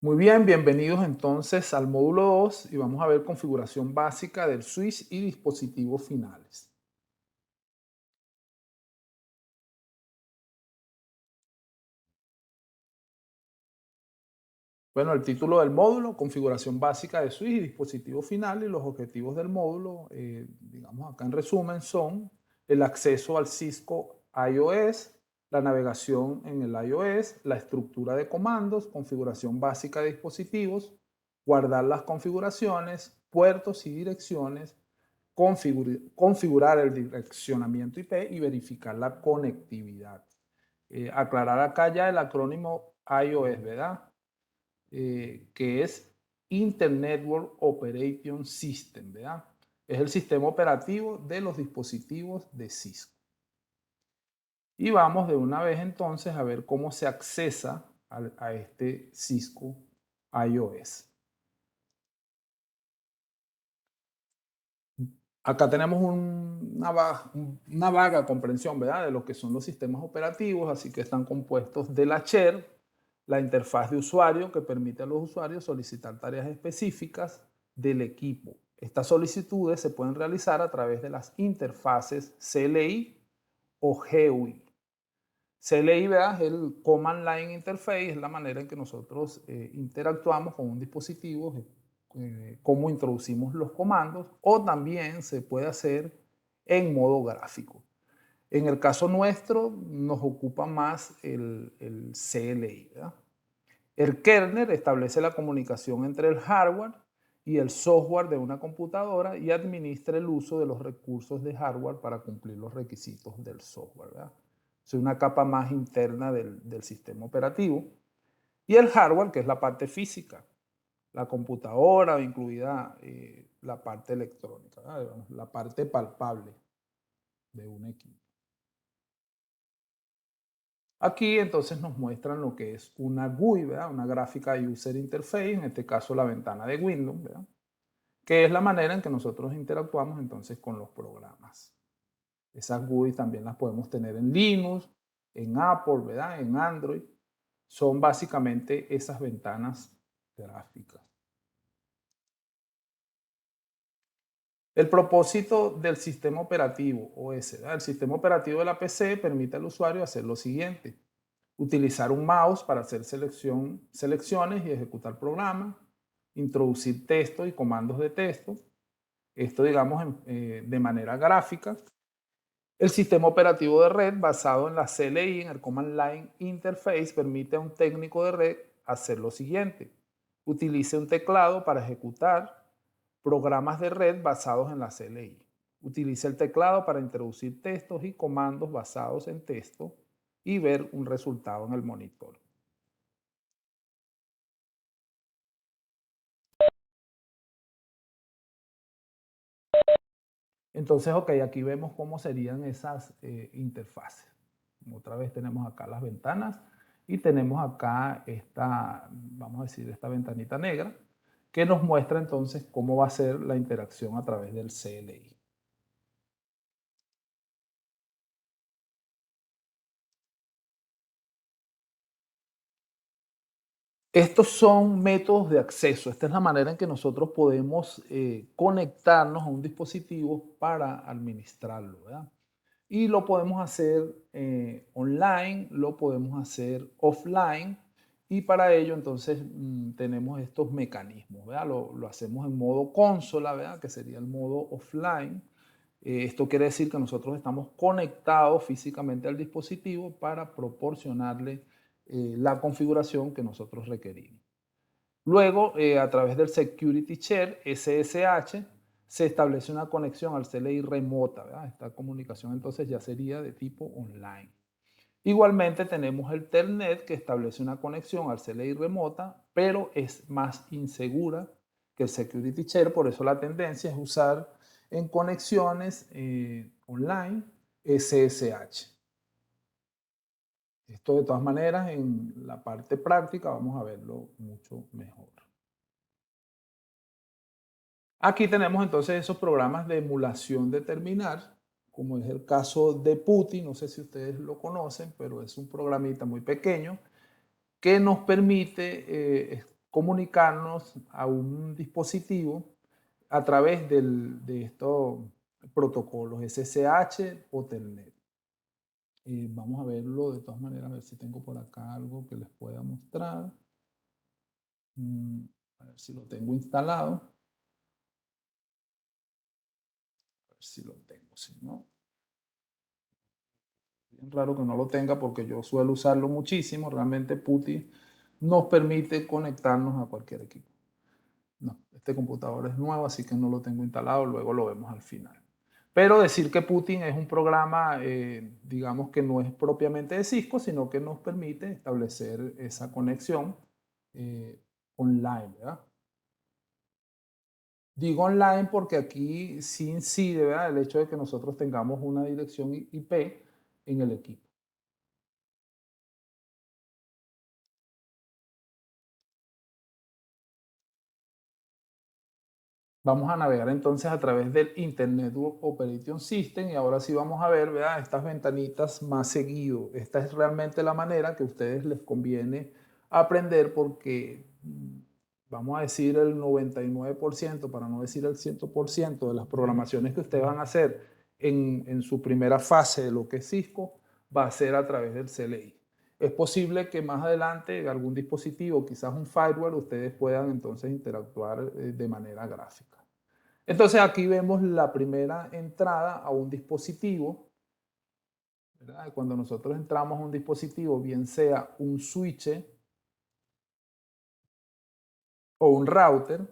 Muy bien, bienvenidos entonces al módulo 2 y vamos a ver configuración básica del switch y dispositivos finales. Bueno, el título del módulo, configuración básica de switch y dispositivos finales, y los objetivos del módulo, digamos acá en resumen, son el acceso al Cisco iOS, la navegación en el iOS, la estructura de comandos, configuración básica de dispositivos, guardar las configuraciones, puertos y direcciones, configurar el direccionamiento IP y verificar la conectividad. Aclarar acá ya el acrónimo iOS, ¿verdad? Que es Internet Network Operation System, ¿verdad? Es el sistema operativo de los dispositivos de Cisco. Y vamos de una vez entonces a ver cómo se accesa a este Cisco iOS. Acá tenemos una vaga comprensión, ¿verdad?, de lo que son los sistemas operativos, así que están compuestos de la share, la interfaz de usuario que permite a los usuarios solicitar tareas específicas del equipo. Estas solicitudes se pueden realizar a través de las interfaces CLI o GUI. CLI, ¿verdad?, es el Command Line Interface, es la manera en que nosotros interactuamos con un dispositivo, cómo introducimos los comandos, o también se puede hacer en modo gráfico. En el caso nuestro, nos ocupa más el CLI, ¿verdad? El kernel establece la comunicación entre el hardware y el software de una computadora y administra el uso de los recursos de hardware para cumplir los requisitos del software, ¿verdad? Es una capa más interna del sistema operativo. Y el hardware, que es la parte física, la computadora, incluida la parte electrónica, ¿verdad? La parte palpable de un equipo. Aquí entonces nos muestran lo que es una GUI, ¿verdad? Una gráfica User Interface, en este caso la ventana de Windows, ¿verdad?, que es la manera en que nosotros interactuamos entonces con los programas. Esas GUI también las podemos tener en Linux, en Apple, ¿verdad?, en Android. Son básicamente esas ventanas gráficas. El propósito del sistema operativo OS, ¿verdad? El sistema operativo de la PC permite al usuario hacer lo siguiente: utilizar un mouse para hacer selecciones y ejecutar programas, introducir texto y comandos de texto, esto digamos de manera gráfica. El sistema operativo de red basado en la CLI, en el Command Line Interface, permite a un técnico de red hacer lo siguiente: utilice un teclado para ejecutar programas de red basados en la CLI. Utilice el teclado para introducir textos y comandos basados en texto y ver un resultado en el monitor. Entonces, ok, aquí vemos cómo serían esas interfaces. Otra vez tenemos acá las ventanas y tenemos acá esta, vamos a decir, esta ventanita negra que nos muestra entonces cómo va a ser la interacción a través del CLI. Estos son métodos de acceso. Esta es la manera en que nosotros podemos conectarnos a un dispositivo para administrarlo, ¿verdad? Y lo podemos hacer online, lo podemos hacer offline, y para ello entonces tenemos estos mecanismos, ¿verdad? Lo hacemos en modo consola, ¿verdad?, que sería el modo offline. Esto quiere decir que nosotros estamos conectados físicamente al dispositivo para proporcionarle la configuración que nosotros requerimos. Luego, a través del Security Share, SSH, se establece una conexión al CLI remota, ¿verdad? Esta comunicación entonces ya sería de tipo online. Igualmente tenemos el Telnet, que establece una conexión al CLI remota, pero es más insegura que el Security Share, por eso la tendencia es usar en conexiones online SSH. Esto de todas maneras en la parte práctica vamos a verlo mucho mejor. Aquí tenemos entonces esos programas de emulación de terminal, como es el caso de PuTTY, no sé si ustedes lo conocen, pero es un programita muy pequeño que nos permite comunicarnos a un dispositivo a través de estos protocolos SSH o Telnet. Vamos a verlo de todas maneras, a ver si tengo por acá algo que les pueda mostrar. Mm, a ver si lo tengo instalado. A ver si lo tengo, si no. Bien raro que no lo tenga porque yo suelo usarlo muchísimo. Realmente PuTTY nos permite conectarnos a cualquier equipo. No, este computador es nuevo, así que no lo tengo instalado. Luego lo vemos al final. Pero decir que PuTTY es un programa, digamos que no es propiamente de Cisco, sino que nos permite establecer esa conexión online, ¿verdad? Digo online porque aquí sí incide, ¿verdad?, el hecho de que nosotros tengamos una dirección IP en el equipo. Vamos a navegar entonces a través del Internet Operating System y ahora sí vamos a ver, ¿verdad?, estas ventanitas más seguido. Esta es realmente la manera que a ustedes les conviene aprender porque, vamos a decir, el 99%, para no decir el 100% de las programaciones que ustedes van a hacer en su primera fase de lo que es Cisco va a ser a través del CLI. Es posible que más adelante algún dispositivo, quizás un firewall, ustedes puedan entonces interactuar de manera gráfica. Entonces aquí vemos la primera entrada a un dispositivo, ¿verdad? Cuando nosotros entramos a un dispositivo, bien sea un switch o un router,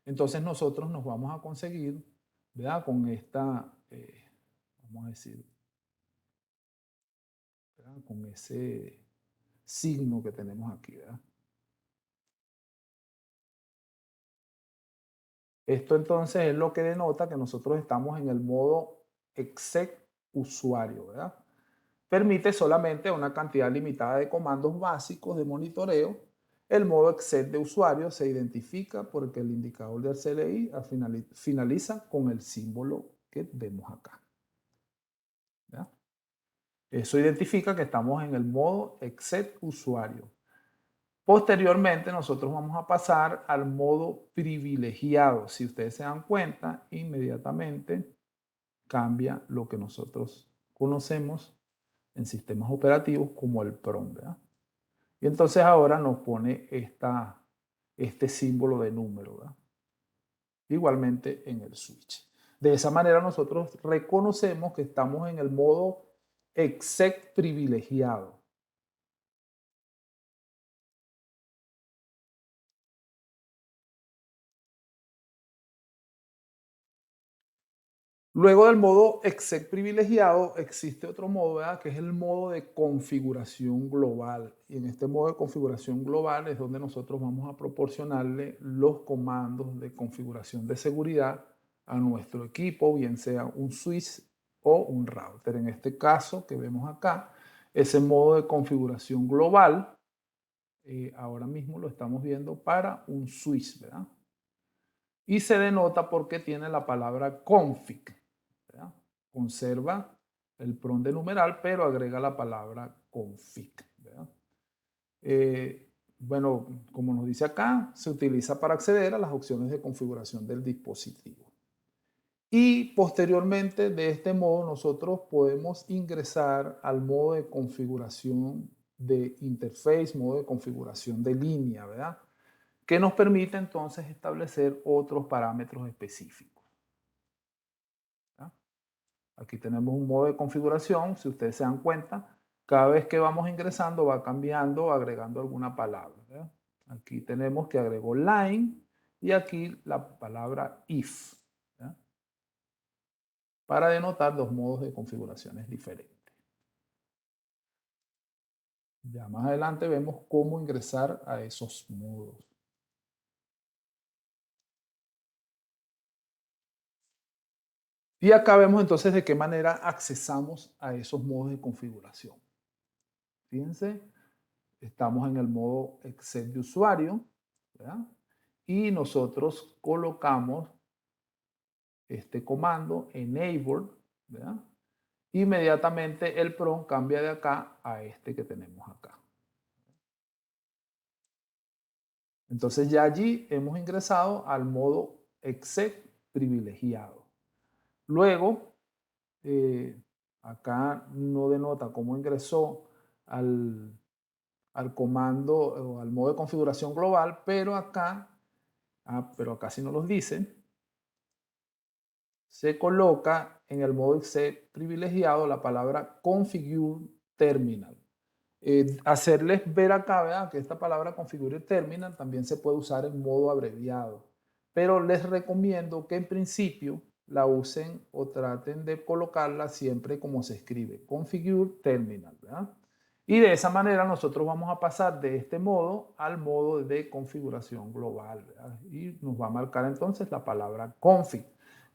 entonces nosotros nos vamos a conseguir, ¿verdad?, con esta, vamos a decir, ¿verdad?, con ese signo que tenemos aquí, ¿verdad? Esto entonces es lo que denota que nosotros estamos en el modo exec usuario, ¿verdad? Permite solamente una cantidad limitada de comandos básicos de monitoreo. El modo exec de usuario se identifica porque el indicador del CLI finaliza con el símbolo que vemos acá, ¿verdad? Eso identifica que estamos en el modo exec usuario. Posteriormente, nosotros vamos a pasar al modo privilegiado. Si ustedes se dan cuenta, inmediatamente cambia lo que nosotros conocemos en sistemas operativos como el PROM, ¿verdad? Y entonces ahora nos pone este símbolo de número, ¿verdad? Igualmente en el switch. De esa manera nosotros reconocemos que estamos en el modo exec privilegiado. Luego del modo exec privilegiado existe otro modo, ¿verdad?, que es el modo de configuración global. Y en este modo de configuración global es donde nosotros vamos a proporcionarle los comandos de configuración de seguridad a nuestro equipo, bien sea un switch o un router. En este caso que vemos acá, ese modo de configuración global, ahora mismo lo estamos viendo para un switch, ¿verdad? Y se denota porque tiene la palabra config, ¿verdad? Conserva el PROM de numeral, pero agrega la palabra config, ¿verdad? Bueno, como nos dice acá, se utiliza para acceder a las opciones de configuración del dispositivo. Y posteriormente, de este modo, nosotros podemos ingresar al modo de configuración de interface, modo de configuración de línea, ¿verdad?, que nos permite entonces establecer otros parámetros específicos, ¿verdad? Aquí tenemos un modo de configuración. Si ustedes se dan cuenta, cada vez que vamos ingresando va cambiando, agregando alguna palabra, ¿verdad? Aquí tenemos que agregó line y aquí la palabra if, ¿verdad?, para denotar dos modos de configuraciones diferentes. Ya más adelante vemos cómo ingresar a esos modos. Y acá vemos entonces de qué manera accesamos a esos modos de configuración. Fíjense, estamos en el modo exec de usuario, ¿verdad? Y nosotros colocamos este comando enable, ¿verdad? Inmediatamente el PROM cambia de acá a este que tenemos acá. Entonces ya allí hemos ingresado al modo exec privilegiado. Luego, acá no denota cómo ingresó al, al comando o al modo de configuración global, pero acá sí nos los dice, se coloca en el modo exec privilegiado la palabra configure terminal. Hacerles ver acá, ¿verdad?, que esta palabra configure terminal también se puede usar en modo abreviado, pero les recomiendo que en principio la usen o traten de colocarla siempre como se escribe, configure terminal, ¿verdad? Y de esa manera nosotros vamos a pasar de este modo al modo de configuración global, ¿verdad? Y nos va a marcar entonces la palabra config.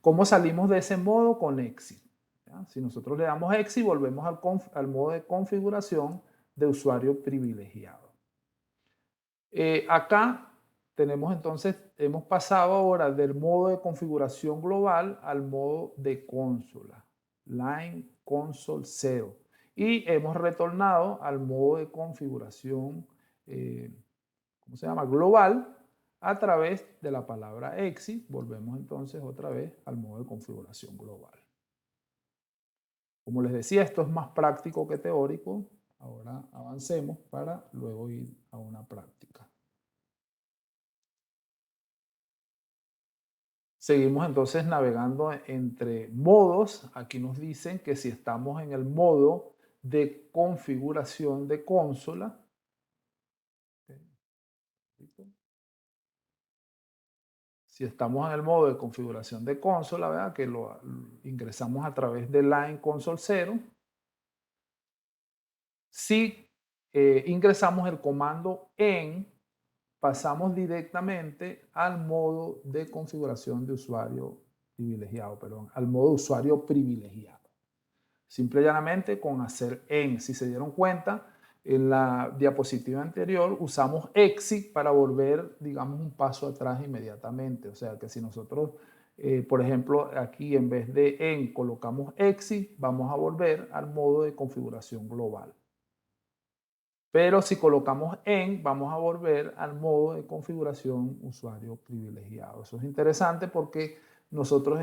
¿Cómo salimos de ese modo? Con exit, ¿ya? Si nosotros le damos exit, volvemos al modo de configuración de usuario privilegiado. Acá tenemos entonces, hemos pasado ahora del modo de configuración global al modo de consola, Line Console 0. Y hemos retornado al modo de configuración, ¿cómo se llama?, global, a través de la palabra exit. Volvemos entonces otra vez al modo de configuración global. Como les decía, esto es más práctico que teórico. Ahora avancemos para luego ir a una práctica. Seguimos entonces navegando entre modos. Aquí nos dicen que si estamos en el modo de configuración de consola, si estamos en el modo de configuración de consola, ¿verdad?, que lo ingresamos a través de Line Console 0, si ingresamos el comando en, pasamos directamente al modo de configuración de usuario privilegiado, perdón, al modo de usuario privilegiado. Simple y llanamente con hacer en. Si se dieron cuenta, en la diapositiva anterior usamos exit para volver, digamos, un paso atrás inmediatamente. O sea que si nosotros, por ejemplo, aquí en vez de en colocamos exit, vamos a volver al modo de configuración global. Pero si colocamos en, vamos a volver al modo de configuración usuario privilegiado. Eso es interesante porque nosotros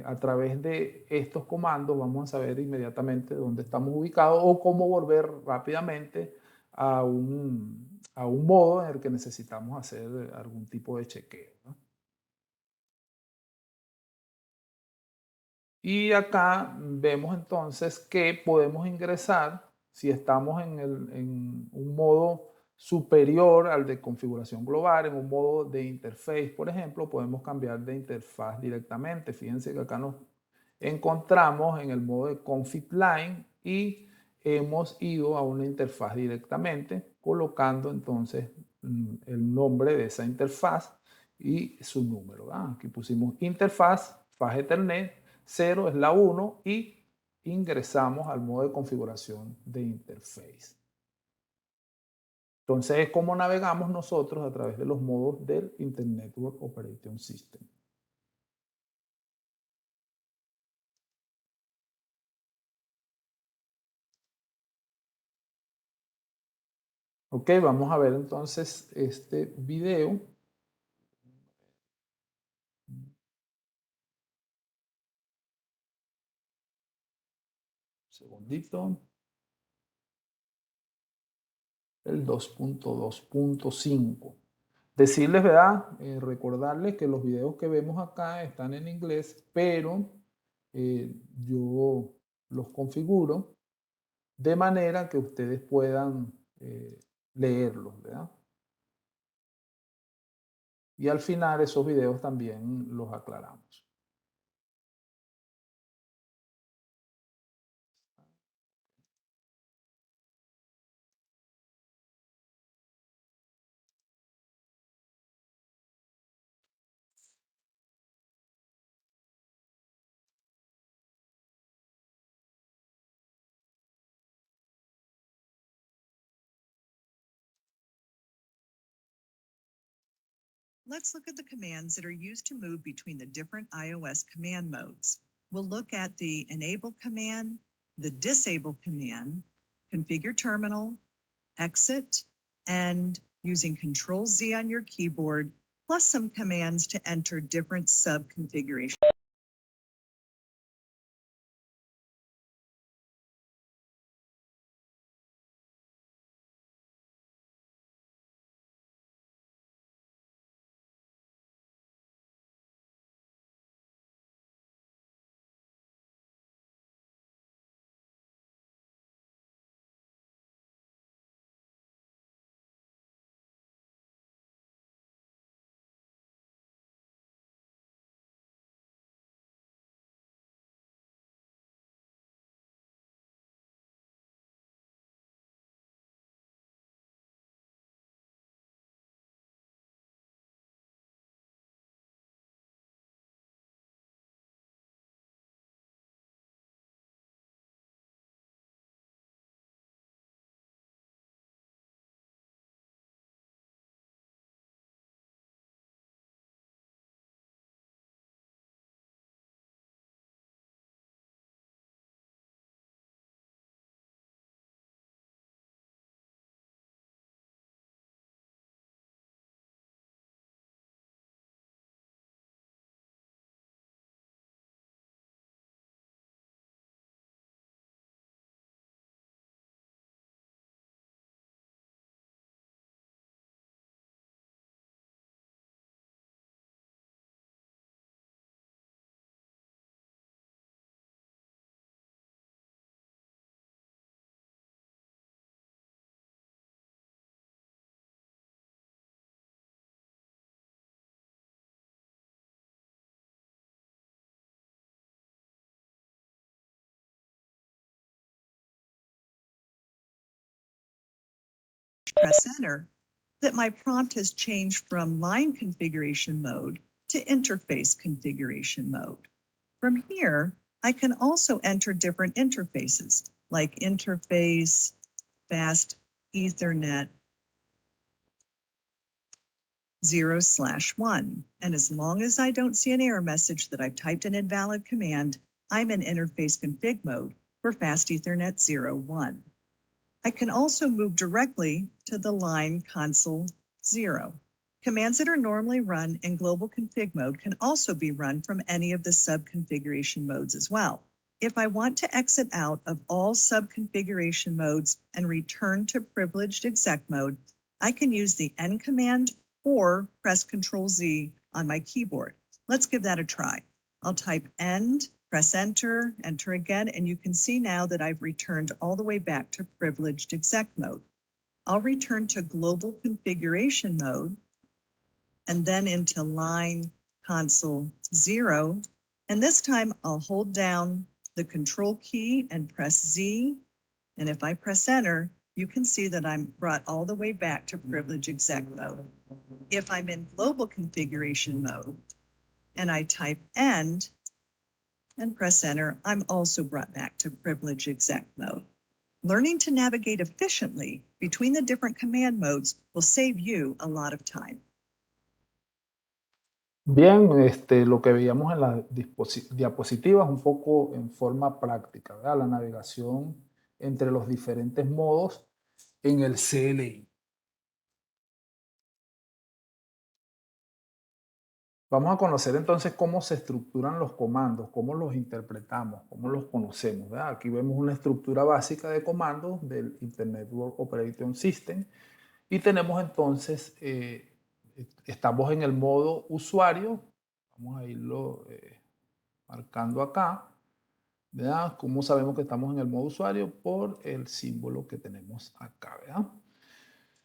a través de estos comandos vamos a saber inmediatamente dónde estamos ubicados o cómo volver rápidamente a un modo en el que necesitamos hacer algún tipo de chequeo, ¿no? Y acá vemos entonces que podemos ingresar, si estamos en un modo superior al de configuración global, en un modo de interface, por ejemplo, podemos cambiar de interfaz directamente. Fíjense que acá nos encontramos en el modo de config line y hemos ido a una interfaz directamente, colocando entonces el nombre de esa interfaz y su número, ¿verdad? Aquí pusimos interfaz, faz Ethernet, 0 es la 1 y ingresamos al modo de configuración de interface. Entonces, ¿cómo navegamos nosotros a través de los modos del Internet Network Operating System? Ok, vamos a ver entonces este video. Un segundito. El 2.2.5. Decirles, ¿verdad? Recordarles que los videos que vemos acá están en inglés, pero yo los configuro de manera que ustedes puedan leerlos, ¿verdad? Y al final esos videos también los aclaramos. Let's look at the commands that are used to move between the different iOS command modes. We'll look at the enable command, the disable command, configure terminal, exit, and using Control Z on your keyboard, plus some commands to enter different sub-configurations. Press enter, that my prompt has changed from line configuration mode to interface configuration mode. From here, I can also enter different interfaces like interface, fast Ethernet 0/1. And as long as I don't see an error message that I've typed an invalid command, I'm in interface config mode for fast Ethernet 0/1. I can also move directly to the line console 0. Commands that are normally run in global config mode can also be run from any of the sub-configuration modes as well. If I want to exit out of all sub-configuration modes and return to privileged exec mode, I can use the N command or press Control Z on my keyboard. Let's give that a try. I'll type end, press enter, enter again, and you can see now that I've returned all the way back to privileged exec mode. I'll return to global configuration mode and then into line console 0. And this time I'll hold down the control key and press Z. And if I press enter, you can see that I'm brought all the way back to privileged exec mode. If I'm in global configuration mode and I type end and press enter, I'm also brought back to privileged exec mode. Learning to navigate efficiently between the different command modes will save you a lot of time. Bien, lo que veíamos en las diapositivas un poco en forma práctica, ¿verdad? La navegación entre los diferentes modos en el CLI. Vamos a conocer entonces cómo se estructuran los comandos, cómo los interpretamos, cómo los conocemos, ¿verdad? Aquí vemos una estructura básica de comandos del Internet Network Operating System y tenemos entonces, estamos en el modo usuario, vamos a irlo marcando acá, ¿verdad? ¿Cómo sabemos que estamos en el modo usuario? Por el símbolo que tenemos acá, ¿verdad?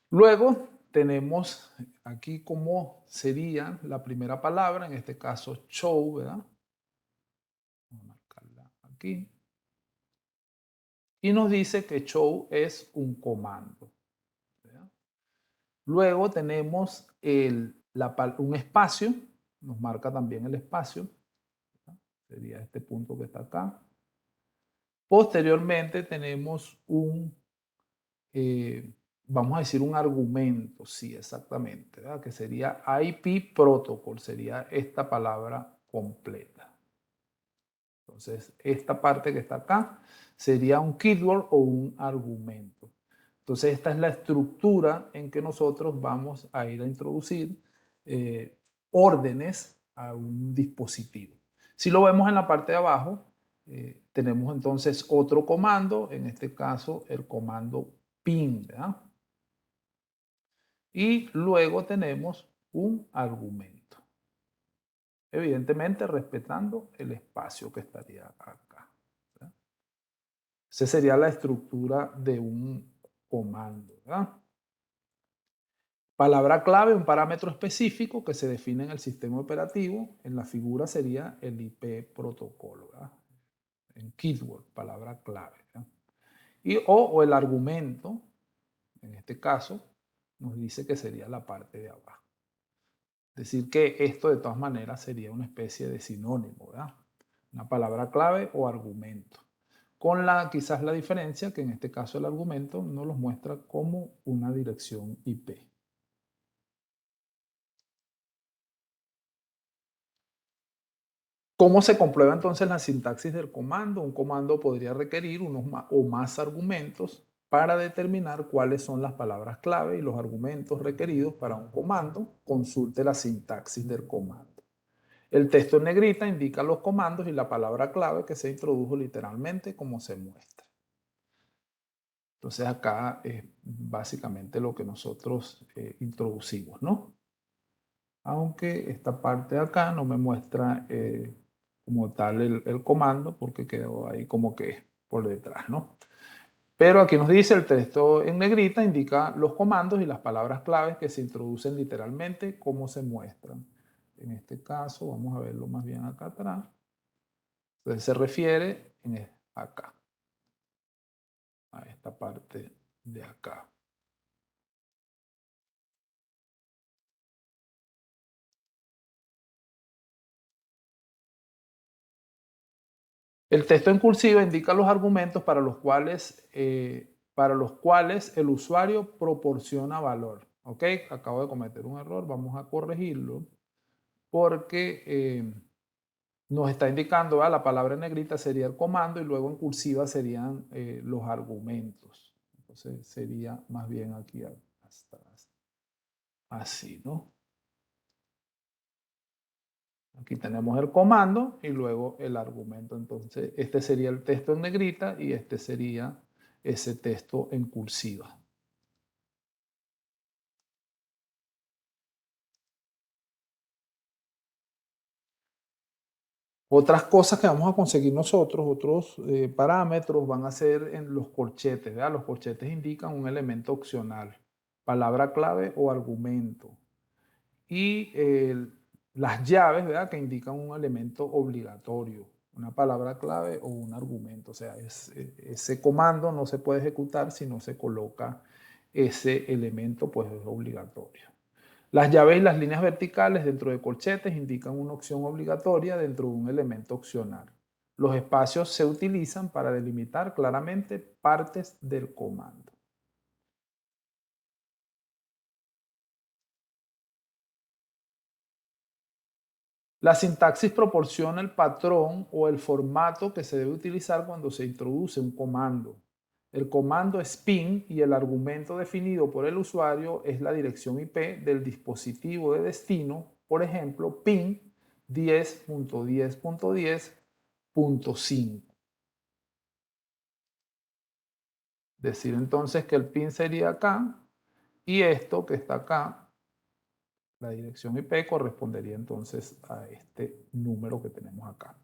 Luego tenemos aquí cómo sería la primera palabra, en este caso show, ¿verdad? Vamos a marcarla aquí. Y nos dice que show es un comando, ¿verdad? Luego tenemos un espacio, nos marca también el espacio, ¿verdad? Sería este punto que está acá. Posteriormente tenemos vamos a decir un argumento, sí, exactamente, ¿verdad? Que sería IP protocol, sería esta palabra completa. Entonces, esta parte que está acá sería un keyword o un argumento. Entonces, esta es la estructura en que nosotros vamos a ir a introducir órdenes a un dispositivo. Si lo vemos en la parte de abajo, tenemos entonces otro comando, en este caso el comando pin, ¿verdad? Y luego tenemos un argumento, evidentemente respetando el espacio que estaría acá, ¿verdad? Esa sería la estructura de un comando, ¿verdad? Palabra clave, un parámetro específico que se define en el sistema operativo. En la figura sería el IP protocolo, ¿verdad? En keyword, palabra clave, ¿verdad? Y o el argumento, en este caso, nos dice que sería la parte de abajo. Decir que esto de todas maneras sería una especie de sinónimo, ¿verdad? Una palabra clave o argumento. Con quizás la diferencia que en este caso el argumento nos los muestra como una dirección IP. ¿Cómo se comprueba entonces la sintaxis del comando? Un comando podría requerir unos o más argumentos para determinar cuáles son las palabras clave y los argumentos requeridos para un comando. Consulte la sintaxis del comando. El texto en negrita indica los comandos y la palabra clave que se introdujo literalmente como se muestra. Entonces acá es básicamente lo que nosotros introducimos, ¿no? Aunque esta parte de acá no me muestra como tal el comando porque quedó ahí como que por detrás, ¿no? Pero aquí nos dice el texto en negrita indica los comandos y las palabras claves que se introducen literalmente como se muestran. En este caso, vamos a verlo más bien acá atrás. Entonces se refiere acá, a esta parte de acá. El texto en cursiva indica los argumentos para los cuales el usuario proporciona valor. ¿Ok? Acabo de cometer un error, vamos a corregirlo porque nos está indicando, la palabra en negrita sería el comando y luego en cursiva serían los argumentos. Entonces sería más bien aquí hasta así, ¿no? Aquí tenemos el comando y luego el argumento. Entonces, este sería el texto en negrita y este sería ese texto en cursiva. Otras cosas que vamos a conseguir nosotros, otros parámetros, van a ser en los corchetes, ¿verdad? Los corchetes indican un elemento opcional, palabra clave o argumento. Y las llaves, ¿verdad? Que indican un elemento obligatorio, una palabra clave o un argumento. O sea, ese comando no se puede ejecutar si no se coloca ese elemento, pues es obligatorio. Las llaves y las líneas verticales dentro de corchetes indican una opción obligatoria dentro de un elemento opcional. Los espacios se utilizan para delimitar claramente partes del comando. La sintaxis proporciona el patrón o el formato que se debe utilizar cuando se introduce un comando. El comando es PIN y el argumento definido por el usuario es la dirección IP del dispositivo de destino, por ejemplo, PIN 10.10.10.5. Decir entonces que el PIN sería acá y esto que está acá, la dirección IP, correspondería entonces a este número que tenemos acá.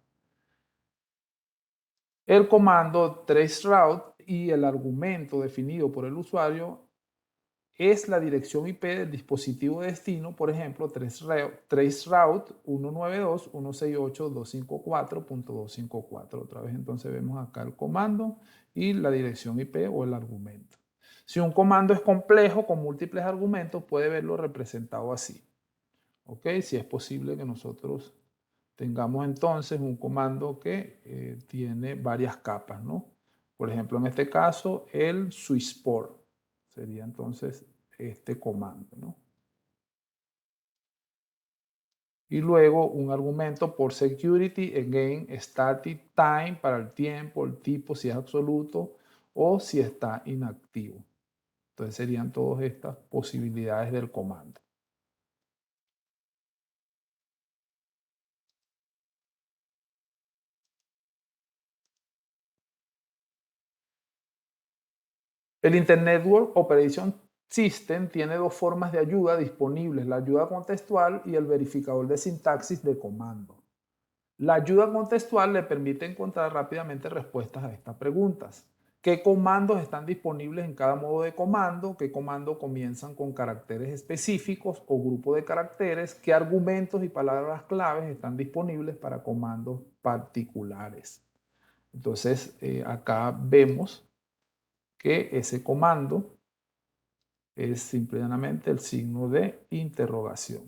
El comando traceroute y el argumento definido por el usuario es la dirección IP del dispositivo de destino, por ejemplo, traceroute 192.168.254.254. Otra vez entonces vemos acá el comando y la dirección IP o el argumento. Si un comando es complejo con múltiples argumentos, puede verlo representado así. ¿Ok? Si es posible que nosotros tengamos entonces un comando que tiene varias capas, ¿no? Por ejemplo, en este caso, el switchport sería entonces este comando, ¿no? Y luego un argumento por security, again, static time para el tiempo, el tipo si es absoluto o si está inactivo. Entonces serían todas estas posibilidades del comando. El Internet Network Operation System tiene dos formas de ayuda disponibles, la ayuda contextual y el verificador de sintaxis de comando. La ayuda contextual le permite encontrar rápidamente respuestas a estas preguntas. ¿Qué comandos están disponibles en cada modo de comando? ¿Qué comandos comienzan con caracteres específicos o grupo de caracteres? ¿Qué argumentos y palabras claves están disponibles para comandos particulares? Entonces, acá vemos que ese comando es simplemente el signo de interrogación.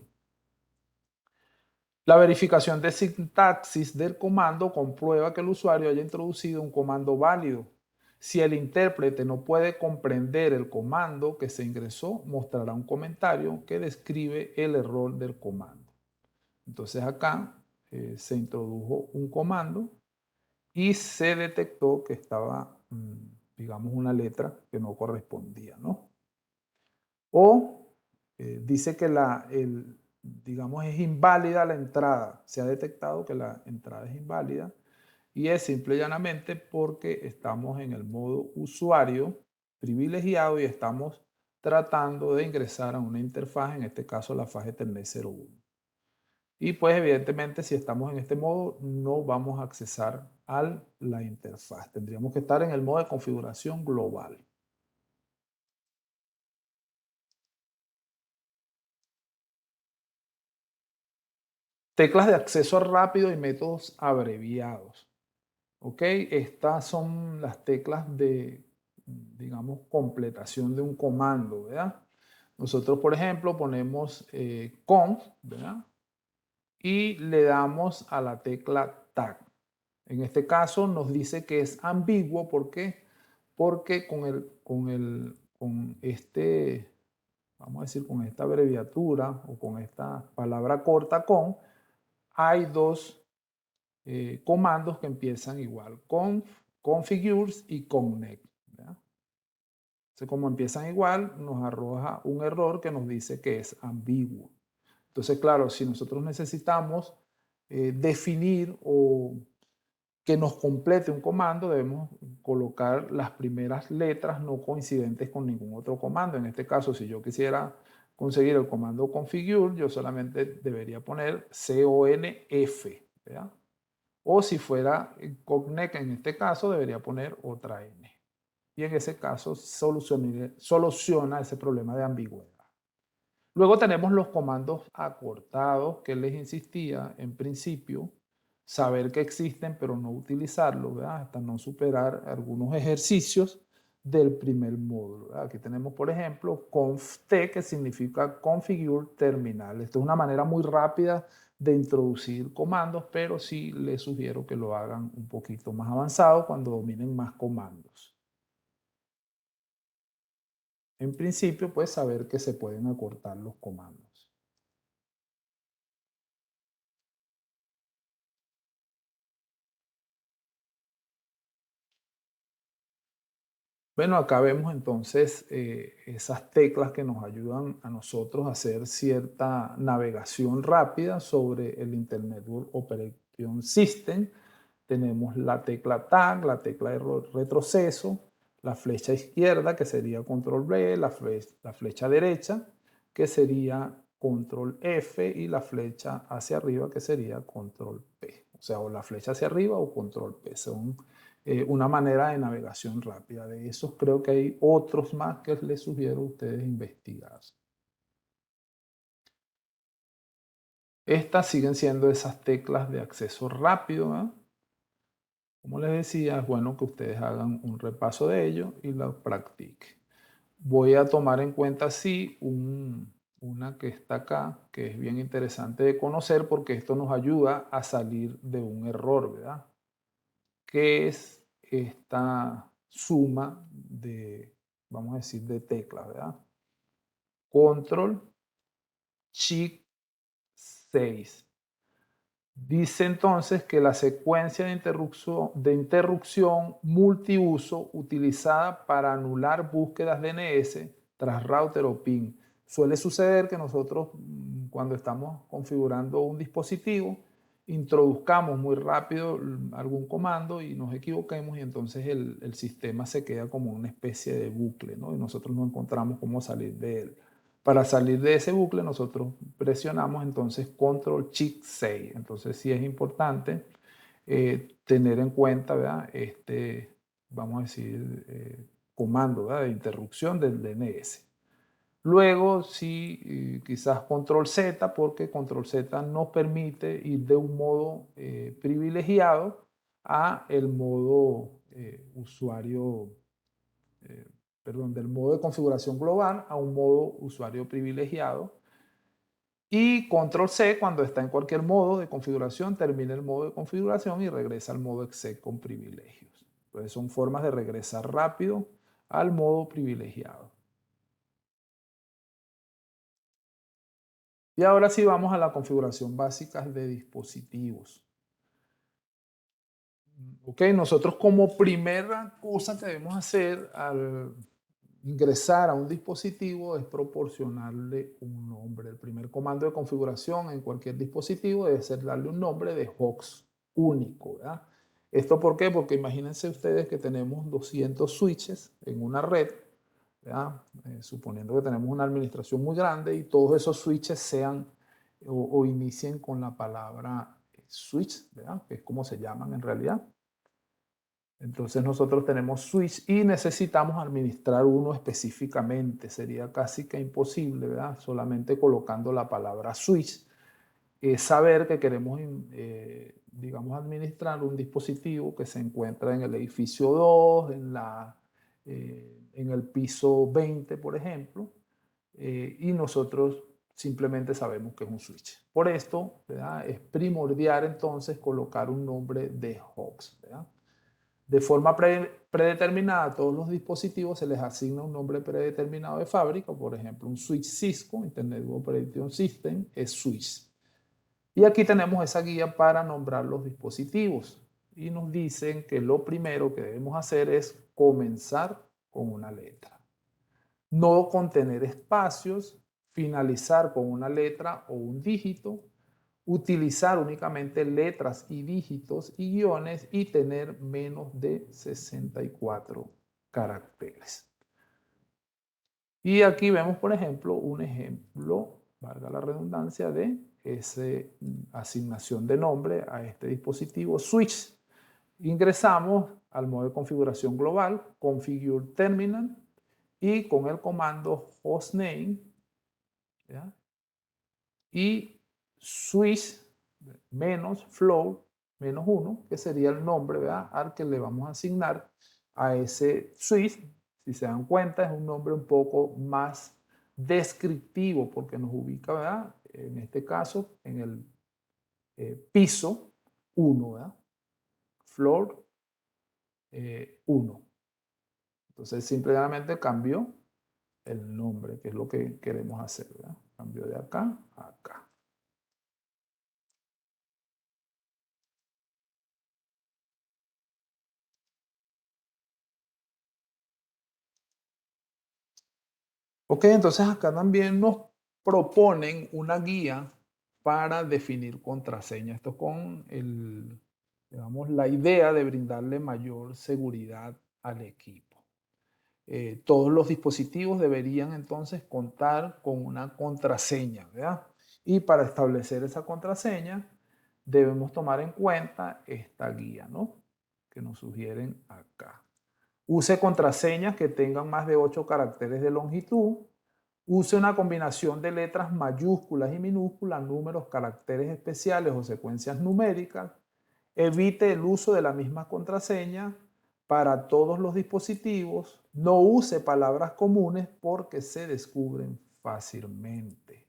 La verificación de sintaxis del comando comprueba que el usuario haya introducido un comando válido. Si el intérprete no puede comprender el comando que se ingresó, mostrará un comentario que describe el error del comando. Entonces acá se introdujo un comando y se detectó que estaba, digamos, una letra que no correspondía, ¿no? O dice que digamos, es inválida la entrada. Se ha detectado que la entrada es inválida y es simple y llanamente porque estamos en el modo usuario privilegiado y estamos tratando de ingresar a una interfaz, en este caso la faz Ethernet 01. Y pues evidentemente si estamos en este modo no vamos a accesar a la interfaz. Tendríamos que estar en el modo de configuración global. Teclas de acceso rápido y métodos abreviados. ¿Ok? Estas son las teclas de, digamos, completación de un comando, ¿verdad? Nosotros, por ejemplo, ponemos conf, ¿verdad? Y le damos a la tecla tag. En este caso nos dice que es ambiguo. ¿Por qué? Porque con este, vamos a decir, con esta abreviatura o con esta palabra corta con, hay dos comandos que empiezan igual, configures y connect. ¿Verdad? Entonces, como empiezan igual, nos arroja un error que nos dice que es ambiguo. Entonces, claro, si nosotros necesitamos definir o que nos complete un comando, debemos colocar las primeras letras no coincidentes con ningún otro comando. En este caso, si yo quisiera conseguir el comando configure, yo solamente debería poner conf, ¿verdad? O si fuera connect, en este caso, debería poner otra N. Y en ese caso soluciona ese problema de ambigüedad. Luego tenemos los comandos acortados, que les insistía en principio, saber que existen pero no utilizarlos, ¿verdad? Hasta no superar algunos ejercicios del primer módulo, ¿verdad? Aquí tenemos, por ejemplo, conft, que significa configure terminal. Esto es una manera muy rápida de introducir comandos, pero sí les sugiero que lo hagan un poquito más avanzado cuando dominen más comandos. En principio, pues saber que se pueden acortar los comandos. Bueno, acá vemos entonces esas teclas que nos ayudan a nosotros a hacer cierta navegación rápida sobre el Internet Network Operation System. Tenemos la tecla tag, la tecla de retroceso, la flecha izquierda que sería control B, la flecha derecha que sería control F y la flecha hacia arriba que sería control P. O sea, o la flecha hacia arriba o control P. Son una manera de navegación rápida. De esos creo que hay otros más que les sugiero a ustedes investigar. Estas siguen siendo esas teclas de acceso rápido, ¿eh? Como les decía, es bueno que ustedes hagan un repaso de ello y lo practiquen. Voy a tomar en cuenta, sí, una que está acá, que es bien interesante de conocer porque esto nos ayuda a salir de un error, ¿verdad? Que es esta suma de, vamos a decir, de teclas, ¿verdad? Control, Shift, 6. Dice entonces que la secuencia de interrupción multiuso utilizada para anular búsquedas DNS tras router o PIN. Suele suceder que nosotros cuando estamos configurando un dispositivo introduzcamos muy rápido algún comando y nos equivoquemos y entonces el sistema se queda como una especie de bucle, ¿no? Y nosotros no encontramos cómo salir de él. Para salir de ese bucle nosotros presionamos entonces Control Shift 6. Entonces sí es importante tener en cuenta, ¿verdad? Vamos a decir, comando, ¿verdad?, de interrupción del DNS. Luego sí, quizás Control Z, porque Control Z nos permite ir de un modo privilegiado a el modo usuario, eh, perdón, del modo de configuración global a un modo usuario privilegiado. Y Control C, cuando está en cualquier modo de configuración, termina el modo de configuración y regresa al modo exec con privilegios. Entonces son formas de regresar rápido al modo privilegiado. Y ahora sí vamos a la configuración básica de dispositivos. Ok, nosotros como primera cosa que debemos hacer al ingresar a un dispositivo es proporcionarle un nombre. El primer comando de configuración en cualquier dispositivo debe ser darle un nombre de host único, ¿verdad? ¿Esto por qué? Porque imagínense ustedes que tenemos 200 switches en una red, ¿verdad? Suponiendo que tenemos una administración muy grande y todos esos switches sean o inicien con la palabra switch, ¿verdad?, que es como se llaman en realidad. Entonces nosotros tenemos switch y necesitamos administrar uno específicamente. Sería casi que imposible, ¿verdad?, solamente colocando la palabra switch, saber que queremos, digamos, administrar un dispositivo que se encuentra en el edificio 2, en el piso 20, por ejemplo, y nosotros simplemente sabemos que es un switch. Por esto, ¿verdad?, es primordial entonces colocar un nombre de host, ¿verdad? De forma predeterminada, a todos los dispositivos se les asigna un nombre predeterminado de fábrica. Por ejemplo, un switch Cisco, Internet Operating System, es switch. Y aquí tenemos esa guía para nombrar los dispositivos. Y nos dicen que lo primero que debemos hacer es comenzar con una letra. No contener espacios, finalizar con una letra o un dígito, utilizar únicamente letras y dígitos y guiones y tener menos de 64 caracteres. Y aquí vemos, por ejemplo, un ejemplo, valga la redundancia, de esa asignación de nombre a este dispositivo switch. Ingresamos al modo de configuración global, configure terminal, y con el comando hostname, ¿ya?, y switch menos flow menos 1, que sería el nombre, ¿verdad?, al que le vamos a asignar a ese switch. Si se dan cuenta, es un nombre un poco más descriptivo porque nos ubica, ¿verdad?, en este caso en el piso 1, ¿verdad? Floor 1. Entonces simplemente cambió el nombre, que es lo que queremos hacer, ¿verdad? Cambio de acá a acá. Ok, entonces acá también nos proponen una guía para definir contraseña. Esto con digamos, la idea de brindarle mayor seguridad al equipo. Todos los dispositivos deberían entonces contar con una contraseña, ¿verdad? Y para establecer esa contraseña debemos tomar en cuenta esta guía, ¿no?, que nos sugieren acá. Use contraseñas que tengan más de 8 caracteres de longitud. Use una combinación de letras mayúsculas y minúsculas, números, caracteres especiales o secuencias numéricas. Evite el uso de la misma contraseña para todos los dispositivos. No use palabras comunes porque se descubren fácilmente.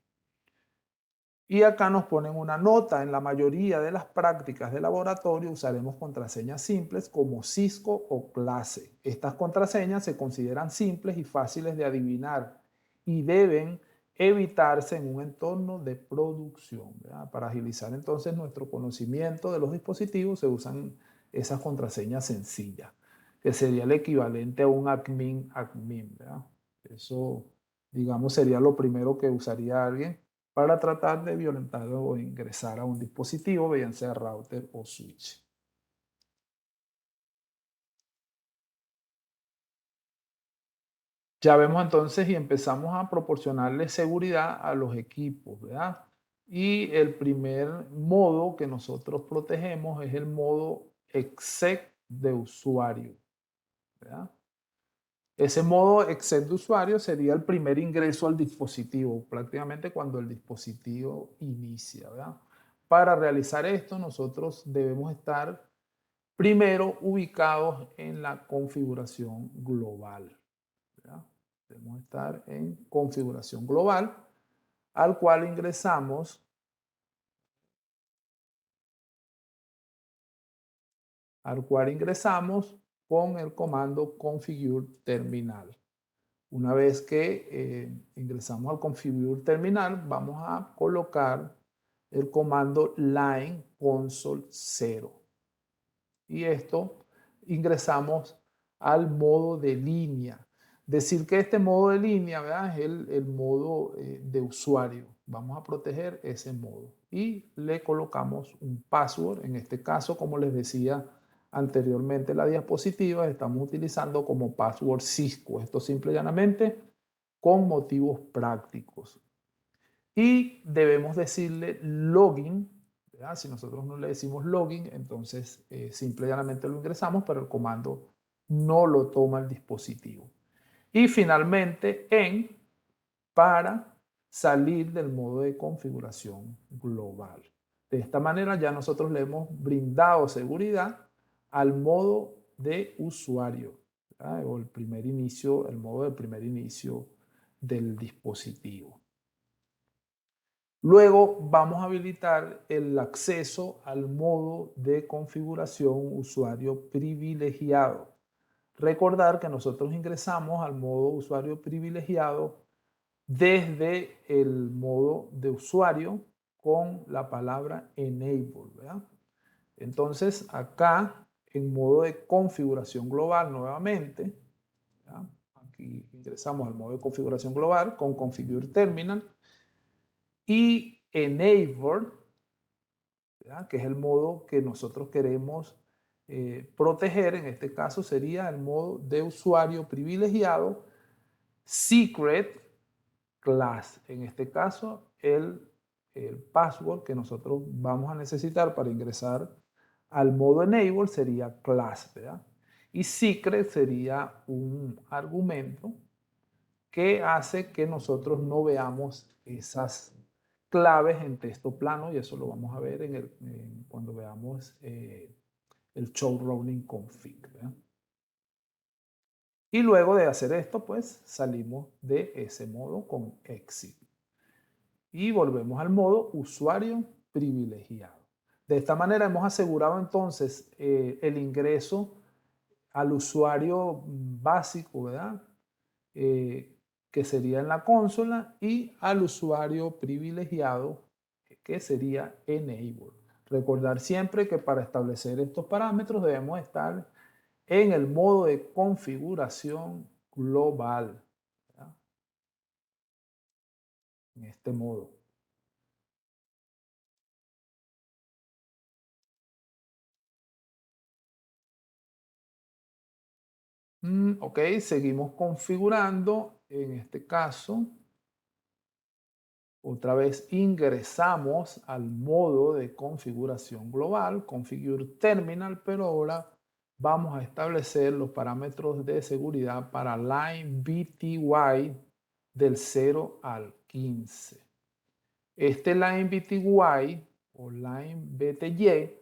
Y acá nos ponen una nota. En la mayoría de las prácticas de laboratorio usaremos contraseñas simples como Cisco o clase. Estas contraseñas se consideran simples y fáciles de adivinar y deben evitarse en un entorno de producción, ¿verdad? Para agilizar entonces nuestro conocimiento de los dispositivos se usan esas contraseñas sencillas, que sería el equivalente a un admin, ¿verdad? Eso, digamos, sería lo primero que usaría alguien para tratar de violentar o ingresar a un dispositivo, bien sea router o switch. Ya vemos entonces y empezamos a proporcionarle seguridad a los equipos, ¿verdad? Y el primer modo que nosotros protegemos es el modo exec de usuario, ¿verdad? Ese modo exec de usuario sería el primer ingreso al dispositivo, prácticamente cuando el dispositivo inicia, ¿verdad? Para realizar esto, nosotros debemos estar primero ubicados en la configuración global, ¿verdad? Debemos estar en configuración global, al cual ingresamos con el comando configure terminal. Una vez que ingresamos al configure terminal, vamos a colocar el comando line console 0. Y esto ingresamos al modo de línea. Decir que este modo de línea, ¿verdad? Es el modo de usuario. Vamos a proteger ese modo y le colocamos un password. En este caso, como les decía anteriormente en la diapositiva, estamos utilizando como password Cisco. Esto simple y llanamente con motivos prácticos. Y debemos decirle login, ¿verdad? Si nosotros no le decimos login, entonces simple y llanamente lo ingresamos, pero el comando no lo toma el dispositivo. Y finalmente en para salir del modo de configuración global. De esta manera ya nosotros le hemos brindado seguridad al modo de usuario, ¿verdad? O el modo de primer inicio del dispositivo. Luego vamos a habilitar el acceso al modo de configuración usuario privilegiado. Recordar que nosotros ingresamos al modo usuario privilegiado desde el modo de usuario con la palabra enable, ¿verdad? Entonces acá en modo de configuración global nuevamente, ¿verdad? Aquí ingresamos al modo de configuración global con configure terminal y enable, ¿verdad? Que es el modo que nosotros queremos proteger. En este caso sería el modo de usuario privilegiado secret class. En este caso, el password que nosotros vamos a necesitar para ingresar al modo enable sería class, ¿verdad? Y secret sería un argumento que hace que nosotros no veamos esas claves en texto plano, y eso lo vamos a ver cuando veamos el show rolling config, ¿verdad? Y luego de hacer esto, pues salimos de ese modo con exit y volvemos al modo usuario privilegiado. De esta manera hemos asegurado entonces el ingreso al usuario básico, ¿verdad? Que sería en la consola, y al usuario privilegiado, que sería enable. Recordar siempre que para establecer estos parámetros debemos estar en el modo de configuración global, ¿verdad? En este modo. Ok, seguimos configurando. En este caso, otra vez ingresamos al modo de configuración global, Configure Terminal, pero ahora vamos a establecer los parámetros de seguridad para Line BTY del 0 al 15. Este Line BTY o Line BTY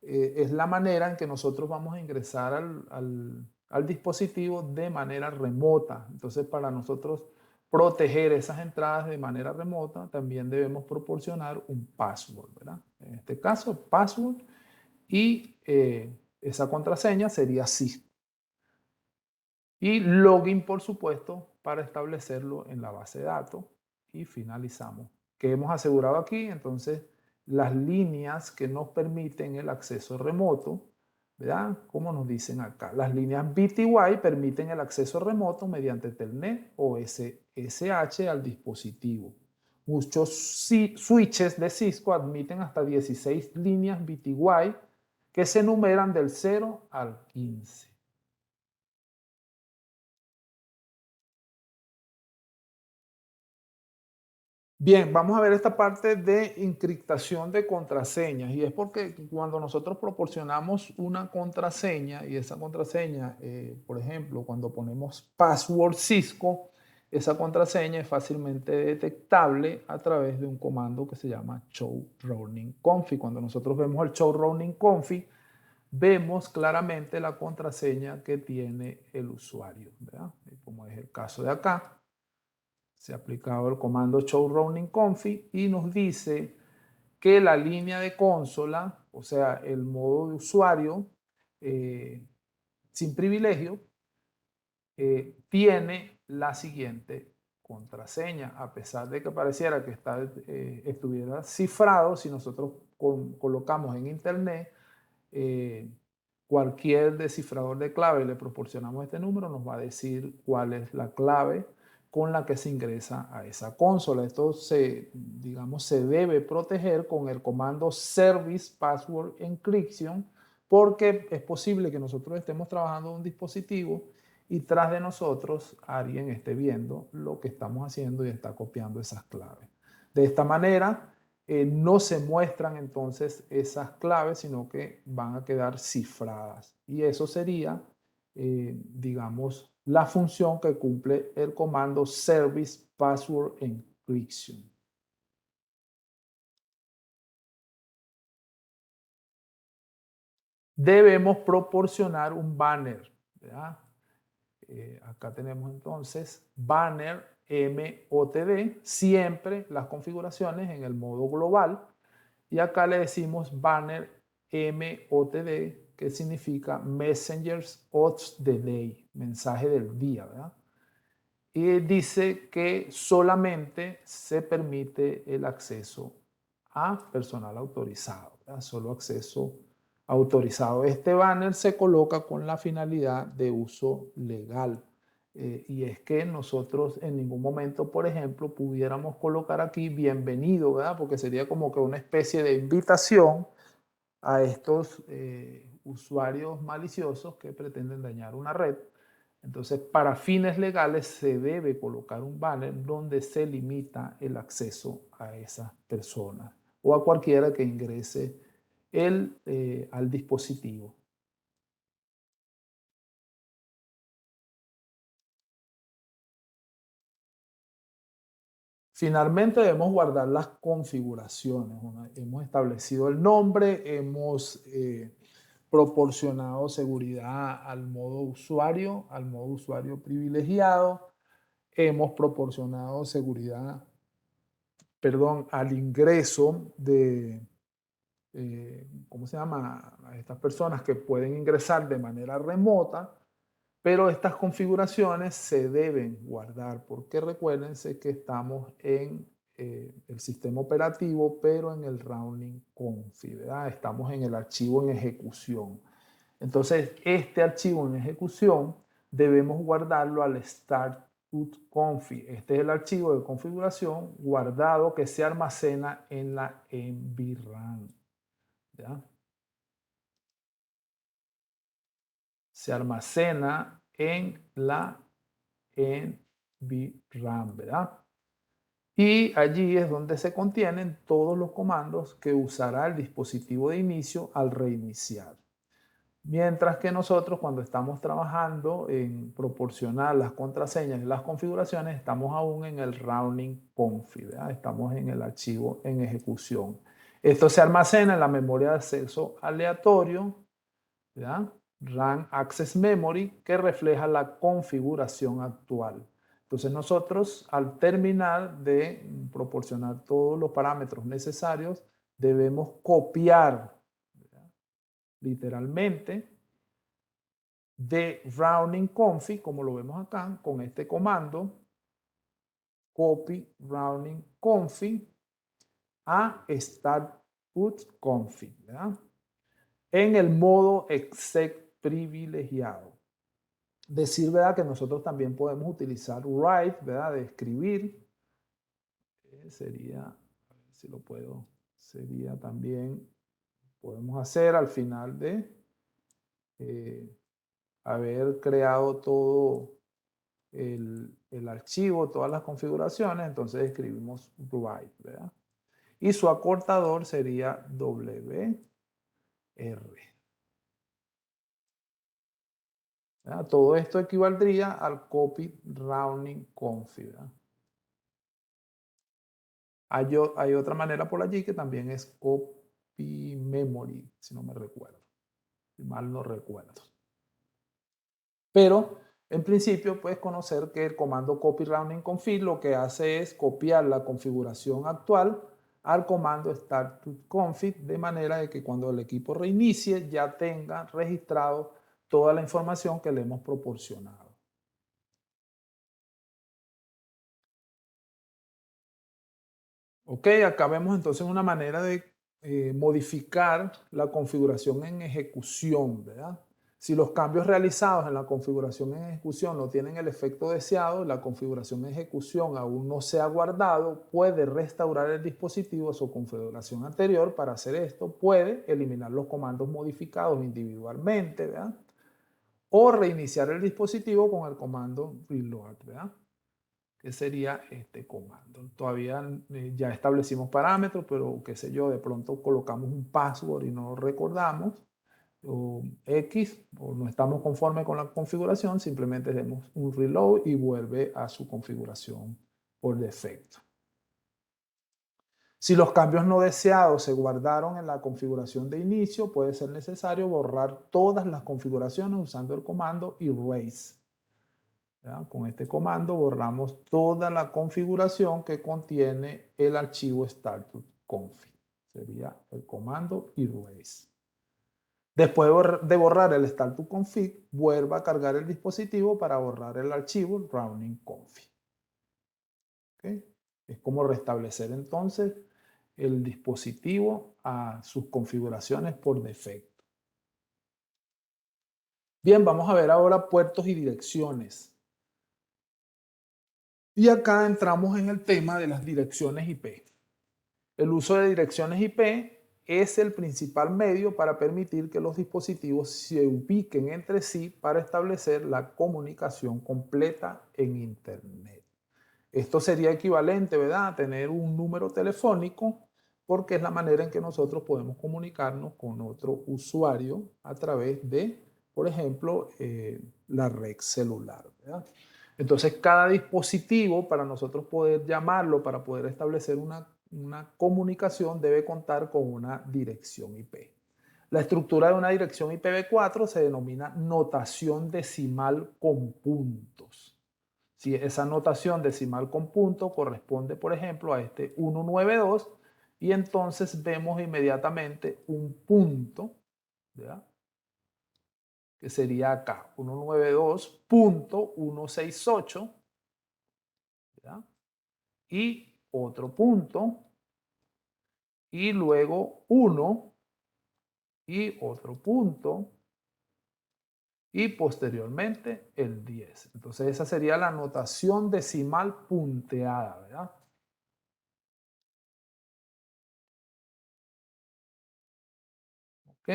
es la manera en que nosotros vamos a ingresar al dispositivo de manera remota. Entonces, para nosotros proteger esas entradas de manera remota, también debemos proporcionar un password, ¿verdad? En este caso, password, y esa contraseña sería sí. Y login, por supuesto, para establecerlo en la base de datos. y finalizamos. ¿Qué hemos asegurado aquí? Entonces, las líneas que nos permiten el acceso remoto, ¿verdad? Como nos dicen acá, las líneas BTY permiten el acceso remoto mediante Telnet o SSH al dispositivo. Muchos switches de Cisco admiten hasta 16 líneas BTY que se numeran del 0 al 15. Bien, vamos a ver esta parte de encriptación de contraseñas y es porque cuando nosotros proporcionamos una contraseña y esa contraseña, por ejemplo, cuando ponemos password Cisco, esa contraseña es fácilmente detectable a través de un comando que se llama show running config. Cuando nosotros vemos el show running config, vemos claramente la contraseña que tiene el usuario, ¿verdad? Como es el caso de acá. Se ha aplicado el comando show running config y nos dice que la línea de consola, o sea, el modo de usuario eh, sin privilegio, tiene la siguiente contraseña, a pesar de que pareciera que estuviera cifrado. Si nosotros colocamos en internet cualquier descifrador de clave y le proporcionamos este número, nos va a decir cuál es la clave con la que se ingresa a esa consola. Esto digamos, se debe proteger con el comando Service Password Encryption, porque es posible que nosotros estemos trabajando en un dispositivo y tras de nosotros alguien esté viendo lo que estamos haciendo y está copiando esas claves. De esta manera, no se muestran entonces esas claves, sino que van a quedar cifradas. Y eso sería, digamos, la función que cumple el comando Service Password Encryption. Debemos proporcionar un banner, ¿verdad? Acá tenemos entonces banner MOTD, siempre las configuraciones en el modo global. Y acá le decimos banner MOTD, que significa Messengers of the Day, mensaje del día, ¿verdad? Y dice que solamente se permite el acceso a personal autorizado, ¿verdad? Solo acceso autorizado. Este banner se coloca con la finalidad de uso legal. Y es que nosotros en ningún momento, por ejemplo, pudiéramos colocar aquí bienvenido, ¿verdad? Porque sería como que una especie de invitación a estos usuarios maliciosos que pretenden dañar una red. Entonces, para fines legales se debe colocar un banner donde se limita el acceso a esas personas o a cualquiera que ingrese al dispositivo. Finalmente debemos guardar las configuraciones. Hemos establecido el nombre, hemos proporcionado seguridad al modo usuario privilegiado, hemos proporcionado seguridad, perdón, al ingreso de, ¿cómo se llama? A estas personas que pueden ingresar de manera remota, pero estas configuraciones se deben guardar porque recuérdense que estamos en el sistema operativo, pero en el running config, ¿verdad? Estamos en el archivo en ejecución. Entonces, este archivo en ejecución debemos guardarlo al start.config. Este es el archivo de configuración guardado que se almacena en la NVRAM, ¿ya? Se almacena en la NVRAM, ¿verdad? Y allí es donde se contienen todos los comandos que usará el dispositivo de inicio al reiniciar. Mientras que nosotros cuando estamos trabajando en proporcionar las contraseñas y las configuraciones, estamos aún en el running config, ¿verdad? Estamos en el archivo en ejecución. Esto se almacena en la memoria de acceso aleatorio, ¿verdad? RAM Access Memory, que refleja la configuración actual. Entonces nosotros al terminar de proporcionar todos los parámetros necesarios, debemos copiar, ¿verdad? Literalmente de running config, como lo vemos acá, con este comando, copy rounding config a start put config, ¿verdad? En el modo exec privilegiado. Decir, ¿verdad?, que nosotros también podemos utilizar write, ¿verdad?, de escribir. Sería, a ver si lo puedo, sería también, podemos hacer al final de haber creado todo el archivo, todas las configuraciones, entonces escribimos write, ¿verdad? Y su acortador sería WR. ¿Verdad? Todo esto equivaldría al copy rounding config, ¿verdad? Hay otra manera por allí que también es copy memory, si no me recuerdo, si mal no recuerdo. Pero en principio puedes conocer que el comando copy rounding config lo que hace es copiar la configuración actual al comando start to config, de manera de que cuando el equipo reinicie ya tenga registrado toda la información que le hemos proporcionado. Ok, acá vemos entonces una manera de modificar la configuración en ejecución, ¿verdad? Si los cambios realizados en la configuración en ejecución no tienen el efecto deseado, la configuración en ejecución aún no se ha guardado, puede restaurar el dispositivo a su configuración anterior. Para hacer esto, puede eliminar los comandos modificados individualmente, ¿verdad? O reiniciar el dispositivo con el comando reload, ¿verdad? Que sería este comando. Todavía ya establecimos parámetros, pero qué sé yo, de pronto colocamos un password y no lo recordamos, o X, o no estamos conformes con la configuración, simplemente demos un reload y vuelve a su configuración por defecto. Si los cambios no deseados se guardaron en la configuración de inicio, puede ser necesario borrar todas las configuraciones usando el comando erase. ¿Ya? Con este comando borramos toda la configuración que contiene el archivo start.config. Sería el comando erase. Después de borrar el start.config, vuelva a cargar el dispositivo para borrar el archivo rounding.config. ¿Okay? Es como restablecer entonces el dispositivo a sus configuraciones por defecto. Bien, vamos a ver ahora puertos y direcciones. Y acá entramos en el tema de las direcciones IP. El uso de direcciones IP es el principal medio para permitir que los dispositivos se ubiquen entre sí para establecer la comunicación completa en Internet. Esto sería equivalente, ¿verdad?, a tener un número telefónico, porque es la manera en que nosotros podemos comunicarnos con otro usuario a través de, por ejemplo, la red celular, ¿verdad? Entonces, cada dispositivo, para nosotros poder llamarlo, para poder establecer una comunicación, debe contar con una dirección IP. La estructura de una dirección IPv4 se denomina notación decimal con puntos. Si esa notación decimal con punto corresponde, por ejemplo, a este 192, y entonces vemos inmediatamente un punto, ¿verdad?, que sería acá, 192.168, ¿verdad?, y otro punto, y luego 1, y otro punto, y posteriormente el 10. Entonces esa sería la notación decimal punteada, ¿verdad? ¿Ok?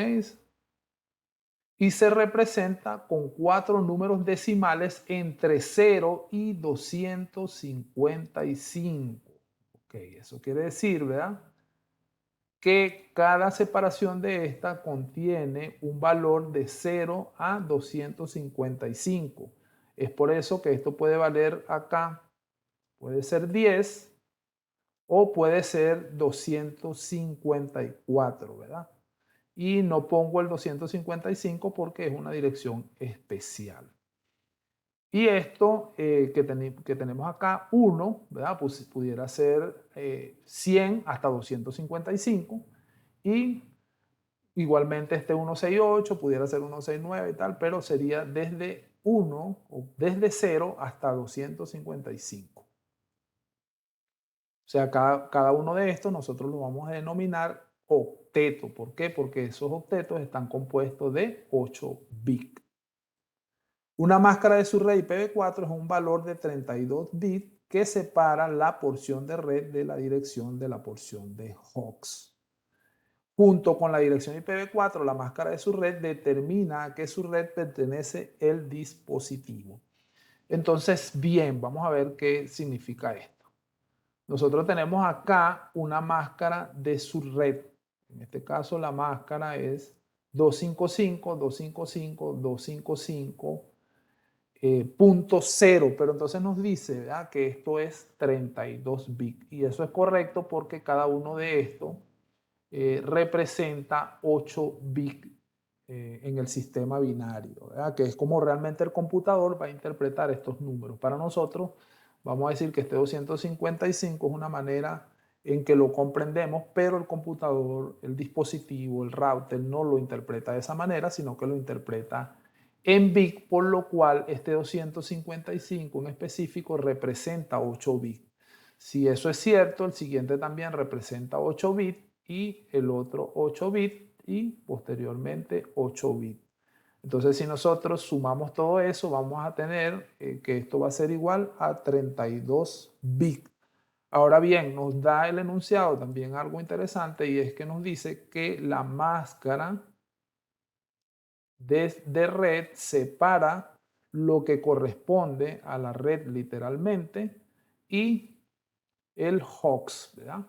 Y se representa con 4 números decimales entre 0 y 255. Ok, eso quiere decir, ¿verdad?, que cada separación de esta contiene un valor de 0 a 255. Es por eso que esto puede valer acá, puede ser 10 o puede ser 254, ¿verdad? Y no pongo el 255 porque es una dirección especial. Y esto que tenemos acá, 1, ¿verdad?, pues pudiera ser 100 hasta 255. Y igualmente este 168 pudiera ser 169 y tal, pero sería desde 1 o desde 0 hasta 255. O sea, cada uno de estos nosotros lo vamos a denominar octeto. ¿Por qué? Porque esos octetos están compuestos de 8 bits. Una máscara de subred IPv4 es un valor de 32 bits que separa la porción de red de la dirección de la porción de host. Junto con la dirección IPv4, la máscara de subred determina a qué subred pertenece el dispositivo. Entonces, bien, vamos a ver qué significa esto. Nosotros tenemos acá una máscara de subred. En este caso, la máscara es 255.255.255.0, pero entonces nos dice, ¿verdad?, que esto es 32 bits. Y eso es correcto porque cada uno de estos representa 8 bits en el sistema binario, ¿verdad?, que es como realmente el computador va a interpretar estos números. Para nosotros, vamos a decir que este 255 es una manera en que lo comprendemos, pero el computador, el dispositivo, el router no lo interpreta de esa manera, sino que lo interpreta en bits, por lo cual este 255 en específico representa 8 bits. Si eso es cierto, el siguiente también representa 8 bits y el otro 8 bits y posteriormente 8 bits. Entonces, si nosotros sumamos todo eso, vamos a tener que esto va a ser igual a 32 bits. Ahora bien, nos da el enunciado también algo interesante, y es que nos dice que la máscara de red separa lo que corresponde a la red literalmente y el host, ¿verdad?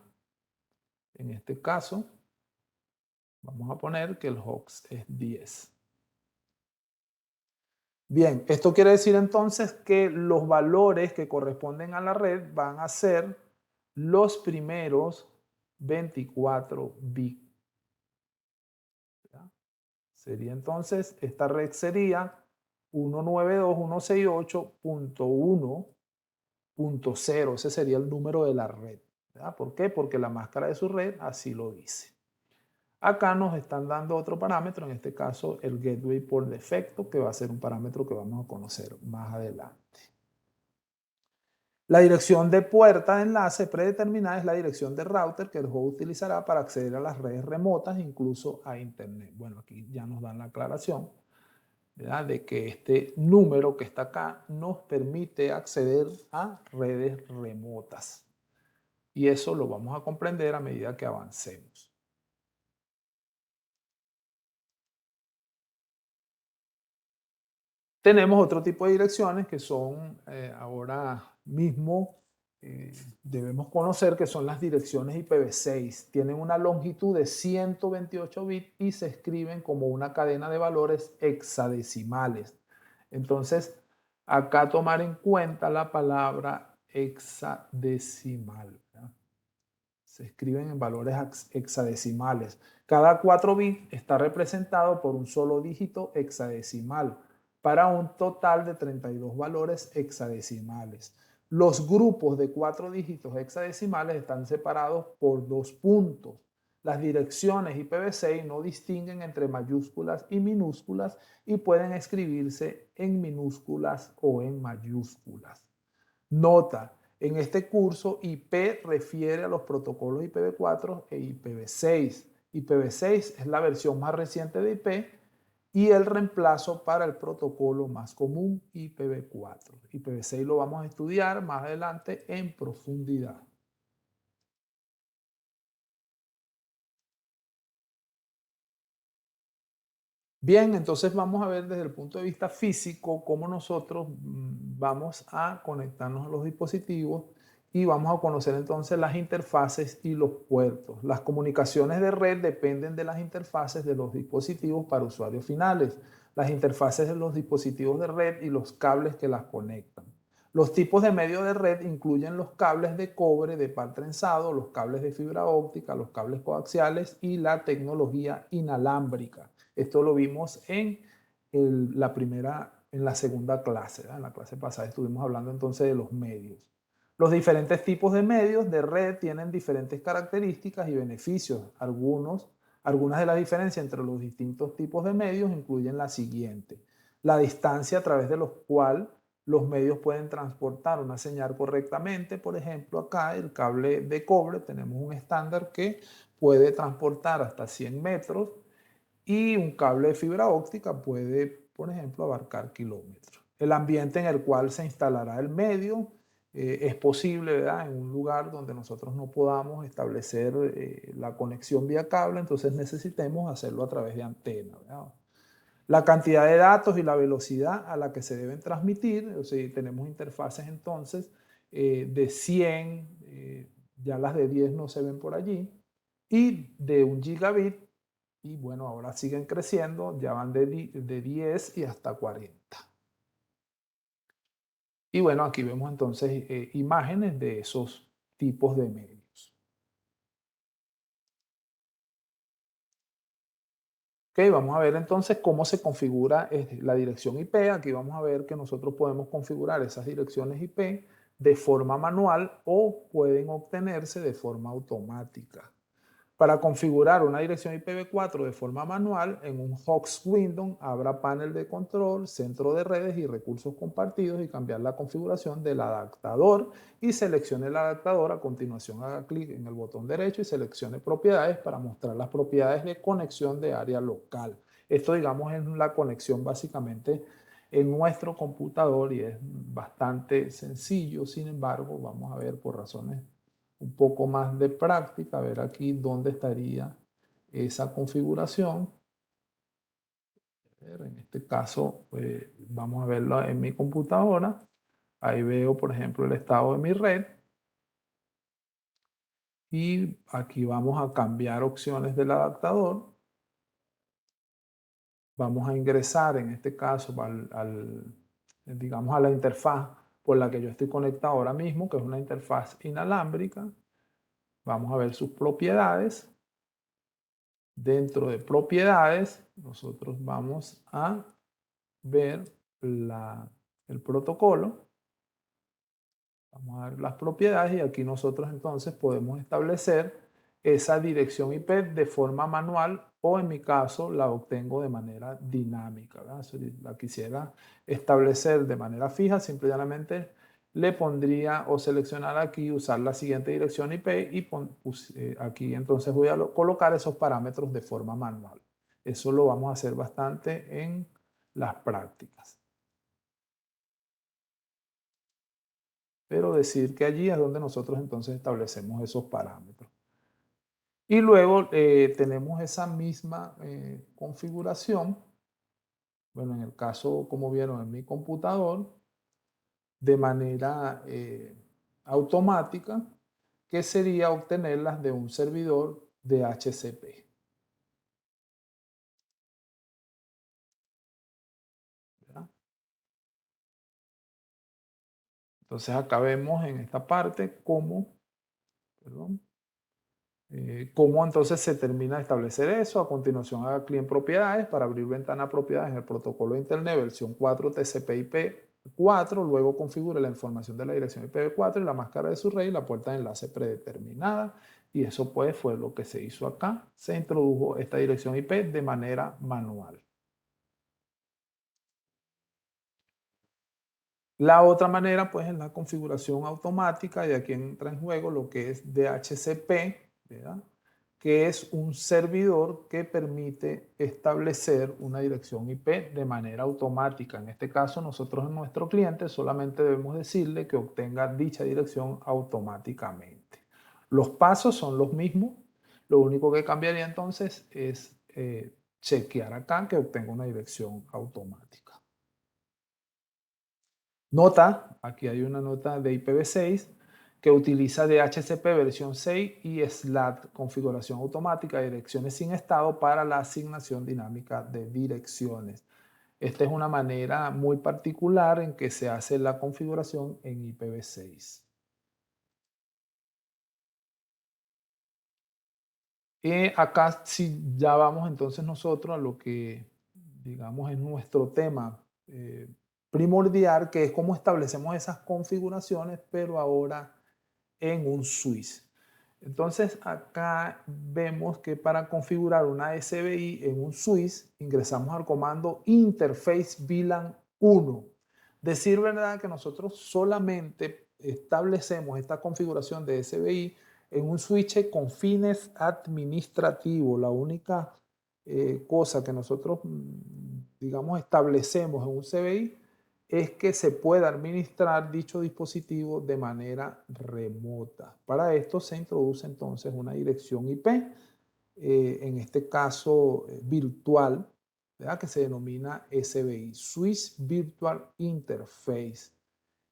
En este caso, vamos a poner que el host es 10. Bien, esto quiere decir entonces que los valores que corresponden a la red van a ser los primeros 24 bits. ¿Ya? Sería entonces, esta red sería 192.168.1.0. Ese sería el número de la red. ¿Ya? ¿Por qué? Porque la máscara de su red así lo dice. Acá nos están dando otro parámetro, en este caso el gateway por defecto, que va a ser un parámetro que vamos a conocer más adelante. La dirección de puerta de enlace predeterminada es la dirección de router que el host utilizará para acceder a las redes remotas, incluso a Internet. Bueno, aquí ya nos dan la aclaración, ¿verdad?, de que este número que está acá nos permite acceder a redes remotas. Y eso lo vamos a comprender a medida que avancemos. Tenemos otro tipo de direcciones que son ahora mismo debemos conocer, que son las direcciones IPv6. Tienen una longitud de 128 bits y se escriben como una cadena de valores hexadecimales. Entonces, acá tomar en cuenta la palabra hexadecimal, ¿verdad? Se escriben en valores hexadecimales. Cada 4 bits está representado por un solo dígito hexadecimal, para un total de 32 valores hexadecimales. Los grupos de 4 dígitos hexadecimales están separados por 2 puntos. Las direcciones IPv6 no distinguen entre mayúsculas y minúsculas y pueden escribirse en minúsculas o en mayúsculas. Nota: en este curso, IP refiere a los protocolos IPv4 e IPv6. IPv6 es la versión más reciente de IP y el reemplazo para el protocolo más común, IPv4. IPv6 lo vamos a estudiar más adelante en profundidad. Bien, entonces vamos a ver desde el punto de vista físico cómo nosotros vamos a conectarnos a los dispositivos y vamos a conocer entonces las interfaces y los puertos. Las comunicaciones de red dependen de las interfaces de los dispositivos para usuarios finales, las interfaces de los dispositivos de red y los cables que las conectan. Los tipos de medios de red incluyen los cables de cobre de par trenzado, los cables de fibra óptica, los cables coaxiales y la tecnología inalámbrica. Esto lo vimos en la segunda clase, ¿verdad? En la clase pasada estuvimos hablando entonces de los medios. Los diferentes tipos de medios de red tienen diferentes características y beneficios. Algunas de las diferencias entre los distintos tipos de medios incluyen la siguiente: la distancia a través de los cuales los medios pueden transportar una señal correctamente. Por ejemplo, acá el cable de cobre, tenemos un estándar que puede transportar hasta 100 metros y un cable de fibra óptica puede, por ejemplo, abarcar kilómetros. El ambiente en el cual se instalará el medio es posible, ¿verdad? En un lugar donde nosotros no podamos establecer la conexión vía cable, entonces necesitemos hacerlo a través de antena, ¿verdad? La cantidad de datos y la velocidad a la que se deben transmitir, o sea, tenemos interfaces entonces de 100, ya las de 10 no se ven por allí, y de 1 gigabit, y bueno, ahora siguen creciendo, ya van de 10 y hasta 40. Y bueno, aquí vemos entonces imágenes de esos tipos de medios. Ok, vamos a ver entonces cómo se configura la dirección IP. Aquí vamos a ver que nosotros podemos configurar esas direcciones IP de forma manual o pueden obtenerse de forma automática. Para configurar una dirección IPv4 de forma manual, en un host window abra panel de control, centro de redes y recursos compartidos y cambiar la configuración del adaptador y seleccione el adaptador. A continuación haga clic en el botón derecho y seleccione propiedades para mostrar las propiedades de conexión de área local. Esto, digamos, es la conexión básicamente en nuestro computador y es bastante sencillo. Sin embargo, vamos a ver por razones un poco más de práctica, a ver aquí dónde estaría esa configuración. En este caso, vamos a verlo en mi computadora. Ahí veo, por ejemplo, el estado de mi red. Y aquí vamos a cambiar opciones del adaptador. Vamos a ingresar, en este caso, digamos, a la interfaz por la que yo estoy conectado ahora mismo, que es una interfaz inalámbrica. Vamos a ver sus propiedades. Dentro de propiedades, nosotros vamos a ver el protocolo. Vamos a ver las propiedades y aquí nosotros entonces podemos establecer esa dirección IP de forma manual o en mi caso la obtengo de manera dinámica, ¿verdad? Si la quisiera establecer de manera fija, simplemente le pondría o seleccionar aquí, usar la siguiente dirección IP y aquí entonces voy a colocar esos parámetros de forma manual. Eso lo vamos a hacer bastante en las prácticas. Pero decir que allí es donde nosotros entonces establecemos esos parámetros. Y luego tenemos esa misma configuración, bueno, en el caso, como vieron en mi computador, de manera automática, que sería obtenerlas de un servidor de HCP. ¿Verdad? Entonces acá vemos en esta parte cómo entonces se termina de establecer eso. A continuación haga clic en propiedades para abrir ventana propiedades en el protocolo de Internet versión 4 TCP/IP4. Luego configure la información de la dirección IPv4 y la máscara de su red y la puerta de enlace predeterminada. Y eso pues fue lo que se hizo acá. Se introdujo esta dirección IP de manera manual. La otra manera pues es la configuración automática y aquí entra en juego lo que es DHCP, ¿verdad? Que es un servidor que permite establecer una dirección IP de manera automática. En este caso, nosotros en nuestro cliente solamente debemos decirle que obtenga dicha dirección automáticamente. Los pasos son los mismos. Lo único que cambiaría entonces es chequear acá que obtenga una dirección automática. Nota, aquí hay una nota de IPv6 que utiliza DHCP versión 6 y SLAT, configuración automática de direcciones sin estado para la asignación dinámica de direcciones. Esta es una manera muy particular en que se hace la configuración en IPv6. Acá sí ya vamos entonces nosotros a lo que digamos es nuestro tema primordial, que es cómo establecemos esas configuraciones, pero ahora en un switch. Entonces acá vemos que para configurar una SBI en un switch ingresamos al comando interface VLAN 1, Decir verdad que nosotros solamente establecemos esta configuración de SBI en un switch con fines administrativos. La única cosa que nosotros, digamos, establecemos en un CBI es que se pueda administrar dicho dispositivo de manera remota. Para esto se introduce entonces una dirección IP, en este caso virtual, ¿verdad? Que se denomina SBI, Swiss Virtual Interface.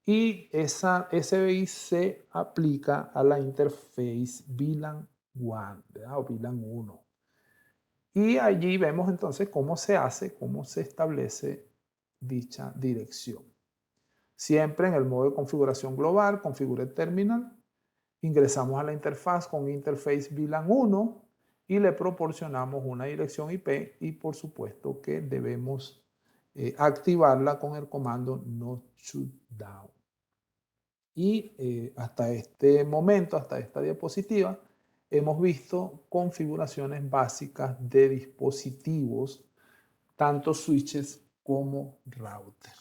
Y esa SBI se aplica a la interface VLAN 1, ¿verdad? O VLAN 1. Y allí vemos entonces cómo se hace, cómo se establece dicha dirección. Siempre en el modo de configuración global, configure terminal, ingresamos a la interfaz con interface VLAN 1 y le proporcionamos una dirección IP y por supuesto que debemos activarla con el comando not shutdown. Y hasta este momento, hasta esta diapositiva, hemos visto configuraciones básicas de dispositivos, tanto switches como router.